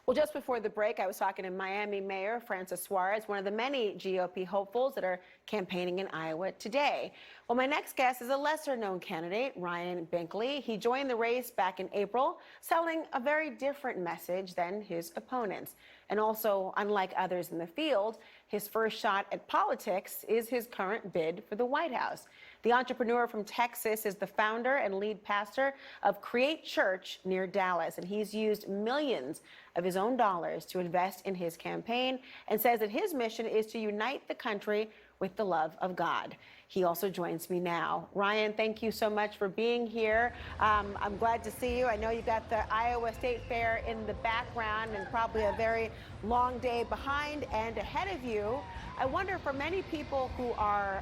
Well, just before the break, I was talking to Miami Mayor Francis Suarez, one of the many GOP hopefuls that are campaigning in Iowa today. Well, my next guest is a lesser-known candidate, Ryan Binkley. He joined the race back in April, selling a very different message than his opponents. And also, unlike others in the field, his first shot at politics is his current bid for the White House. The entrepreneur from Texas is the founder and lead pastor of Create Church near Dallas, and he's used millions of his own dollars to invest in his campaign and says that his mission is to unite the country with the love of God. He also joins me now. Ryan, thank you so much for being here. I'm glad to see you. I know you got the Iowa State Fair in the background and probably a very long day behind and ahead of you. I wonder, for many people who are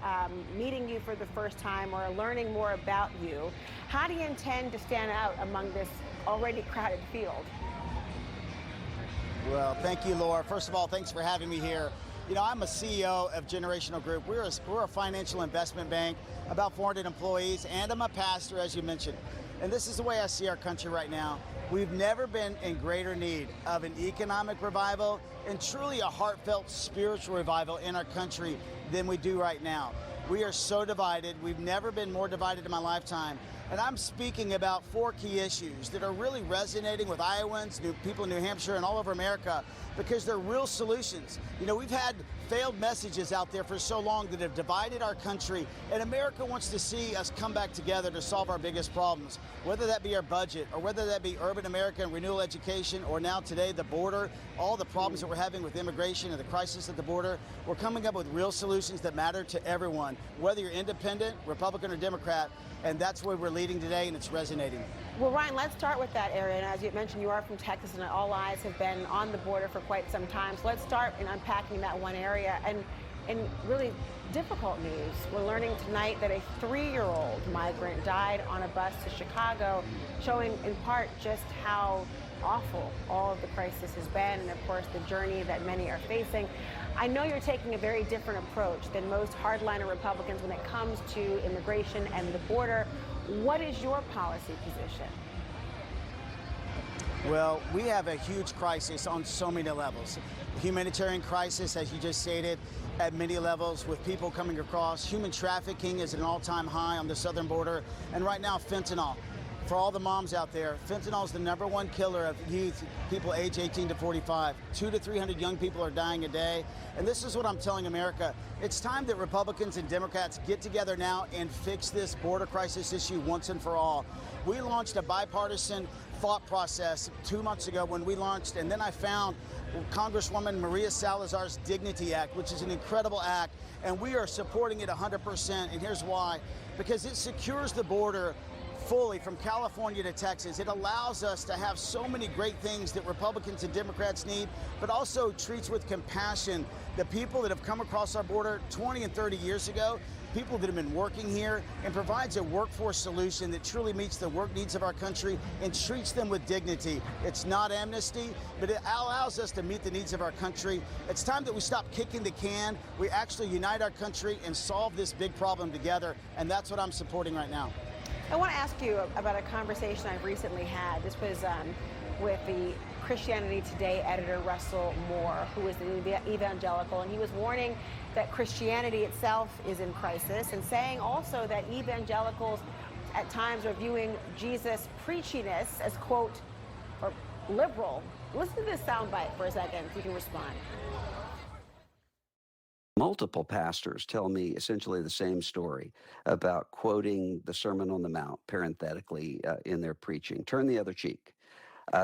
meeting you for the first time or learning more about you, how do you intend to stand out among this already crowded field? Well, thank you, Laura. First of all, thanks for having me here. You know, I'm a CEO of Generational Group. We're a financial investment bank, about 400 employees, and I'm a pastor, as you mentioned. And this is the way I see our country right now. We've never been in greater need of an economic revival and truly a heartfelt spiritual revival in our country than we do right now. We are so divided. We've never been more divided in my lifetime. And I'm speaking about 4 key issues that are really resonating with Iowans, people in New Hampshire, and all over America, because they're real solutions. You know, we've had failed messages out there for so long that have divided our country, and America wants to see us come back together to solve our biggest problems, whether that be our budget, or whether that be urban America and renewal education, or now today the border, all the problems that we're having with immigration and the crisis at the border. We're coming up with real solutions that matter to everyone, whether you're independent, Republican, or Democrat. And that's where we're leading today, and it's resonating. Well, Ryan, let's start with that area. And as you mentioned, you are from Texas, and all eyes have been on the border for quite some time. So let's start in unpacking that one area. And in really difficult news, we're learning tonight that a 3-year-old migrant died on a bus to Chicago, showing in part just how awful all of the crisis has been, and of course the journey that many are facing. I know you're taking a very different approach than most hardliner Republicans when it comes to immigration and the border. What is your policy position? Well, we have a huge crisis on so many levels. Humanitarian crisis, as you just stated, at many levels, with people coming across. Human trafficking is at an all-time high on the southern border. And right now, fentanyl. For all the moms out there, fentanyl is the #1 killer of youth, people age 18 to 45. 200 to 300 young people are dying a day. And this is what I'm telling America. It's time that Republicans and Democrats get together now and fix this border crisis issue once and for all. We launched a bipartisan thought process 2 months ago when we launched, and then I found Congresswoman Maria Salazar's Dignity Act, which is an incredible act, and we are supporting it 100%. And here's why. Because it secures the border fully from California to Texas. It allows us to have so many great things that Republicans and Democrats need, but also treats with compassion the people that have come across our border 20 and 30 years ago, people that have been working here, and provides a workforce solution that truly meets the work needs of our country and treats them with dignity. It's not amnesty, but it allows us to meet the needs of our country. It's time that we stop kicking the can. We actually unite our country and solve this big problem together, and that's what I'm supporting right now. I want to ask you about a conversation I've recently had. This was with the Christianity Today editor Russell Moore, who is an evangelical, and he was warning that Christianity itself is in crisis, and saying also that evangelicals at times are viewing Jesus' preachiness as, quote, or liberal. Listen to this soundbite for a second, if you can respond. Multiple pastors tell me essentially the same story about quoting the Sermon on the Mount, parenthetically, in their preaching. Turn the other cheek.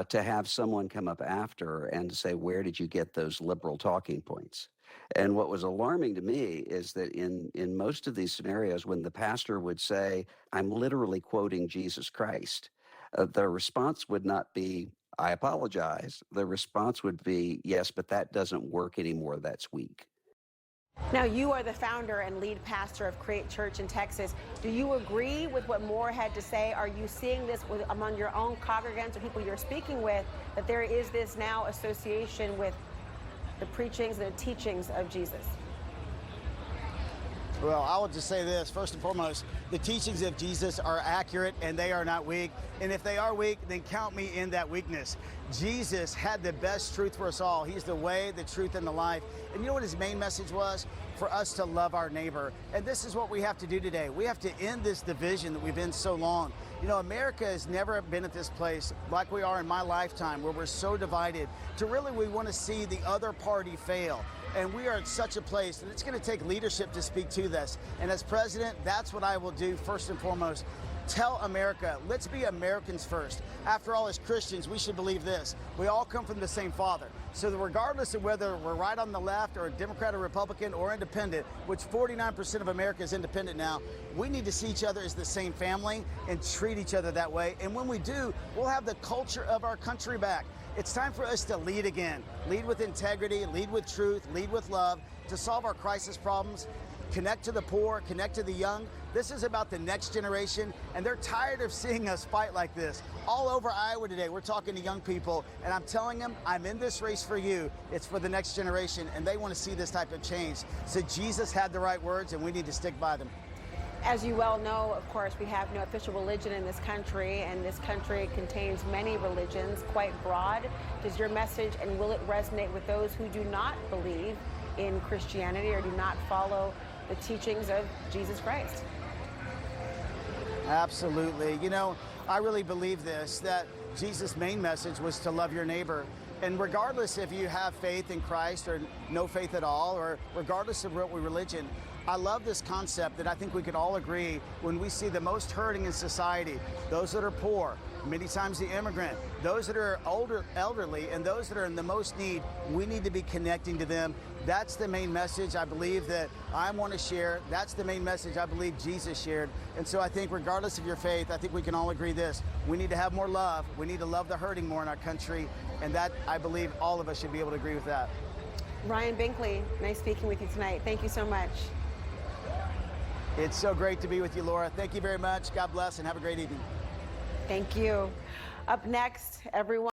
To have someone come up after and say, where did you get those liberal talking points? And what was alarming to me is that in most of these scenarios, when the pastor would say, I'm literally quoting Jesus Christ, the response would not be, I apologize. The response would be, yes, but that doesn't work anymore. That's weak. Now, you are the founder and lead pastor of Create Church in Texas. Do you agree with what Moore had to say? Are you seeing this among your own congregants or people you're speaking with, that there is this now association with the preachings and the teachings of Jesus? Well, I will just say this. First and foremost, the teachings of Jesus are accurate and they are not weak. And if they are weak, then count me in that weakness. Jesus had the best truth for us all. He's the way, the truth, and the life. And you know what his main message was? For us to love our neighbor. And this is what we have to do today. We have to end this division that we've been so long. You know, America has never been at this place like we are in my lifetime, where we're so divided to really we want to see the other party fail. And we are at such a place, and it's going to take leadership to speak to this. And as president, that's what I will do first and foremost. Tell America, let's be Americans first. After all, as Christians, we should believe this. We all come from the same Father. So that regardless of whether we're right on the left or Democrat or Republican or independent, which 49% of America is independent now, we need to see each other as the same family and treat each other that way. And when we do, we'll have the culture of our country back. It's time for us to lead again. Lead with integrity, lead with truth, lead with love to solve our crisis problems. Connect to the poor, connect to the young. This is about the next generation, and they're tired of seeing us fight like this. All over Iowa today, we're talking to young people, and I'm telling them, I'm in this race for you. It's for the next generation, and they want to see this type of change. So Jesus had the right words, and we need to stick by them. As you well know, of course, we have no official religion in this country, and this country contains many religions, quite broad. Does your message, and will it resonate with those who do not believe in Christianity or do not follow the teachings of Jesus Christ? Absolutely. You know, I really believe this, that Jesus' main message was to love your neighbor. And regardless if you have faith in Christ or no faith at all, or regardless of what religion, I love this concept that I think we could all agree when we see the most hurting in society, those that are poor, many times the immigrant, those that are elderly, and those that are in the most need, we need to be connecting to them. That's the main message I believe that I want to share. That's the main message I believe Jesus shared. And so I think regardless of your faith, I think we can all agree this. We need to have more love. We need to love the hurting more in our country. And that, I believe all of us should be able to agree with that. Ryan Binkley, nice speaking with you tonight. Thank you so much. It's so great to be with you, Laura. Thank you very much. God bless and have a great evening. Thank you. Up next, everyone.